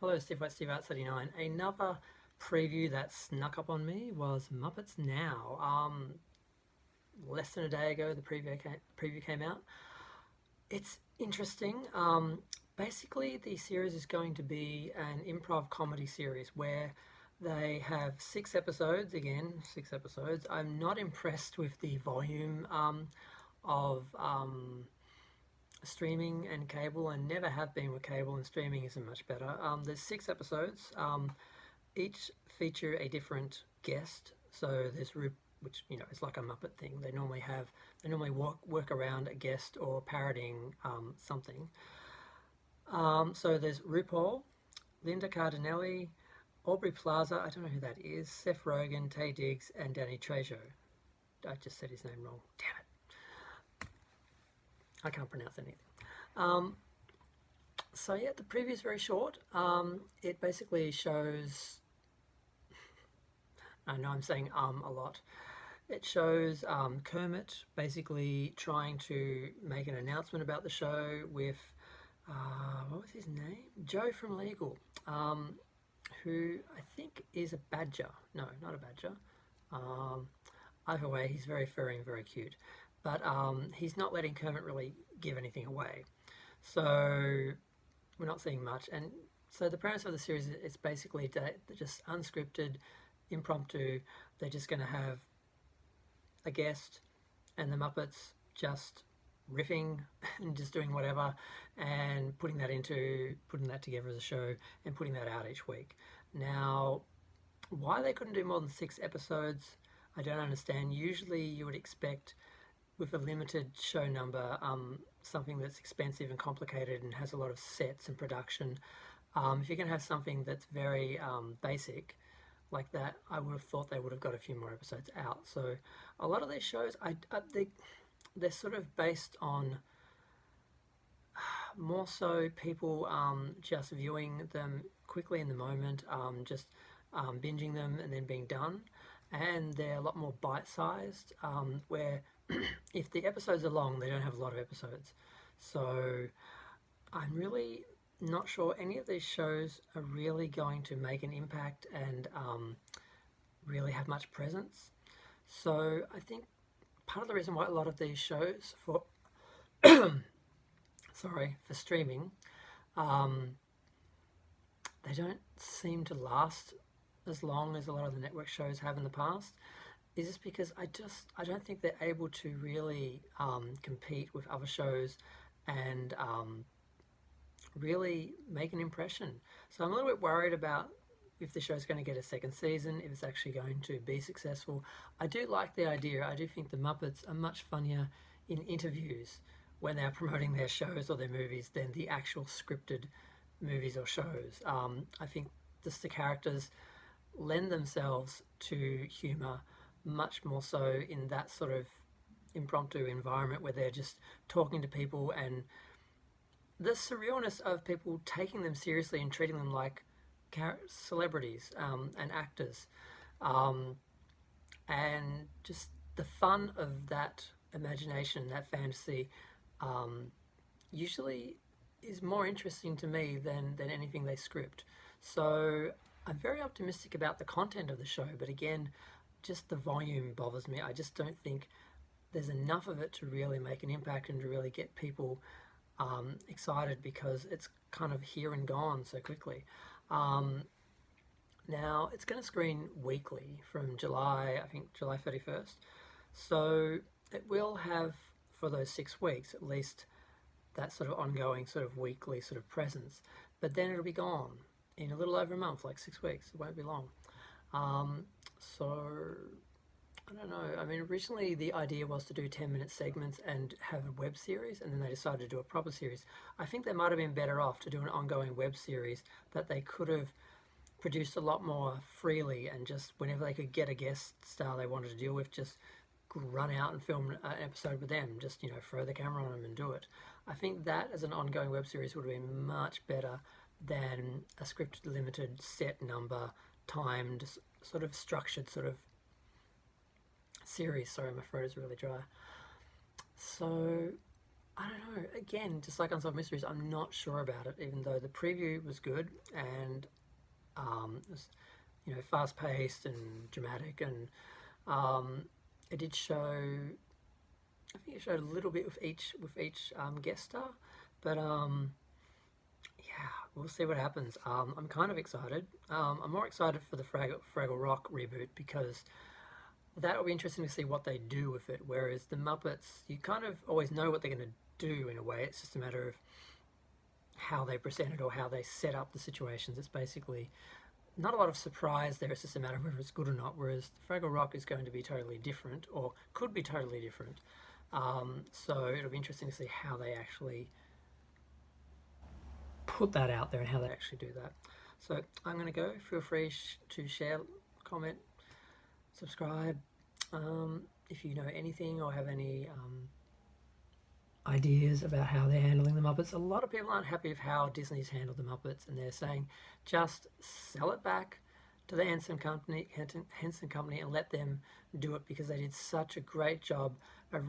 Hello, Steve White, Steve Art 39. Another preview that snuck up on me was Muppets Now. Less than a day ago, the preview came out. It's interesting. Basically, the series is going to be an improv comedy series where they have 6 episodes. Again, 6 episodes. I'm not impressed with the volume of streaming and cable, and never have been with cable, and streaming isn't much better. There's 6 episodes. Each feature a different guest. So there's which it's like a Muppet thing. They normally work around a guest or parodying something. So there's RuPaul, Linda Cardinelli, Aubrey Plaza. I don't know who that is. Seth Rogen, Taye Diggs, and Danny Trejo. I just said his name wrong. Damn it! I can't pronounce anything. So yeah, the preview is very short. It basically shows. I know I'm saying a lot. It shows Kermit basically trying to make an announcement about the show with what was his name? Joe from Legal, who I think is a badger. No, not a badger. Either way, he's very furry and very cute. But he's not letting Kermit really give anything away. So we're not seeing much. And so the premise of the series is basically just unscripted, impromptu. They're just going to have a guest and the Muppets just riffing and just doing whatever and putting that together as a show and putting that out each week. Now, why they couldn't do more than 6 episodes, I don't understand. Usually you would expect with a limited show number, something that's expensive and complicated and has a lot of sets and production. If you're going to have something that's very basic like that, I would have thought they would have got a few more episodes out. So a lot of these shows, they're sort of based on more so people just viewing them quickly in the moment, just binging them and then being done. And they're a lot more bite-sized, where if the episodes are long, they don't have a lot of episodes. So I'm really not sure any of these shows are really going to make an impact and really have much presence. So I think part of the reason why a lot of these shows for streaming, they don't seem to last as long as a lot of the network shows have in the past, is just because I don't think they're able to really compete with other shows and really make an impression. So I'm a little bit worried about if the show's going to get a second season, if it's actually going to be successful. I do like the idea. I do think the Muppets are much funnier in interviews when they're promoting their shows or their movies than the actual scripted movies or shows. I think just the characters lend themselves to humour much more so in that sort of impromptu environment where they're just talking to people, and the surrealness of people taking them seriously and treating them like celebrities and actors, and just the fun of that imagination, that fantasy, usually is more interesting to me than anything they script. So I'm very optimistic about the content of the show, but again, just the volume bothers me. I just don't think there's enough of it to really make an impact and to really get people excited, because it's kind of here and gone so quickly. Now, it's going to screen weekly from July 31st. So it will have, for those 6 weeks, at least that sort of ongoing sort of weekly sort of presence. But then it'll be gone in a little over a month, like 6 weeks. It won't be long. So I don't know. I mean, originally the idea was to do 10-minute segments and have a web series, and then they decided to do a proper series. I think they might have been better off to do an ongoing web series that they could have produced a lot more freely, and just whenever they could get a guest star they wanted to deal with, just run out and film an episode with them, just throw the camera on them and do it. I think that as an ongoing web series would have been much better than a scripted, limited, set number, timed, sort of structured sort of series. Sorry, my throat is really dry. So I don't know. Again, just like Unsolved Mysteries, I'm not sure about it. Even though the preview was good and it was, fast paced and dramatic, and um, it did show. I think it showed a little bit with each guest star, but yeah, we'll see what happens. I'm kind of excited. I'm more excited for the Fraggle Rock reboot because that will be interesting to see what they do with it. Whereas the Muppets, you kind of always know what they're going to do in a way. It's just a matter of how they present it or how they set up the situations. It's basically not a lot of surprise there. It's just a matter of whether it's good or not. Whereas Fraggle Rock is going to be totally different, or could be totally different. So it'll be interesting to see how they actually put that out there and how they actually do that. So I'm going to go. Feel free to share, comment, subscribe. If you know anything or have any ideas about how they're handling the Muppets. A lot of people aren't happy with how Disney's handled the Muppets, and they're saying just sell it back to the Henson Company, and let them do it because they did such a great job of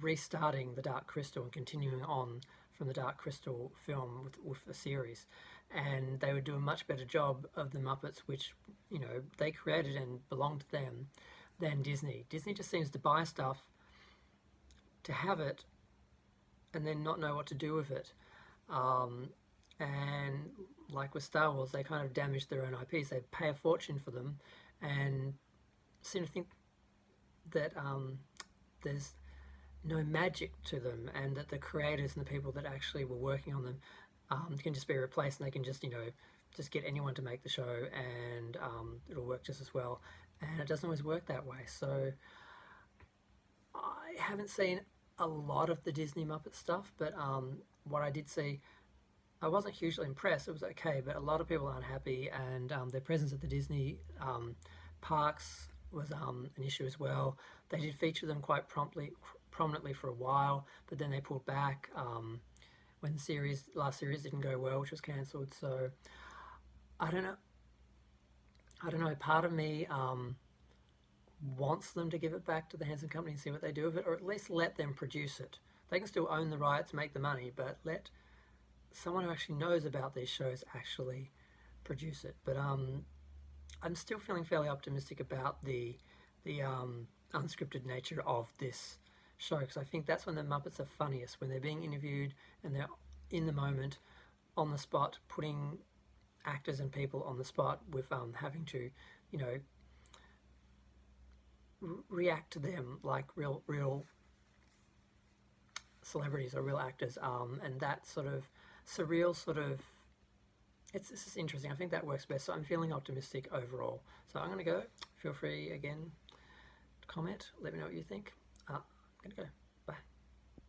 restarting the Dark Crystal and continuing on from the Dark Crystal film with the series. And they would do a much better job of the Muppets, which they created and belonged to them, than Disney. Disney just seems to buy stuff to have it and then not know what to do with it. And like with Star Wars, they kind of damage their own IPs. They pay a fortune for them and seem to think that there's no magic to them, and that the creators and the people that actually were working on them can just be replaced, and they can just get anyone to make the show, and it'll work just as well. And it doesn't always work that way. So I haven't seen a lot of the Disney Muppet stuff, but what I did see, I wasn't hugely impressed. It was okay, but a lot of people aren't happy, and their presence at the Disney parks was an issue as well. They did feature them quite prominently for a while, but then they pulled back when the last series didn't go well, which was cancelled. So I don't know. Part of me wants them to give it back to the Henson Company and see what they do with it, or at least let them produce it. They can still own the rights, make the money, but let someone who actually knows about these shows actually produce it. But I'm still feeling fairly optimistic about the unscripted nature of this show, because I think that's when the Muppets are funniest, when they're being interviewed and they're in the moment, on the spot, putting actors and people on the spot with having to, react to them like real celebrities or real actors, and that sort of surreal it's just interesting. I think that works best. So I'm feeling optimistic overall. So I'm going to go. Feel free again, comment, let me know what you think. I'm going to go.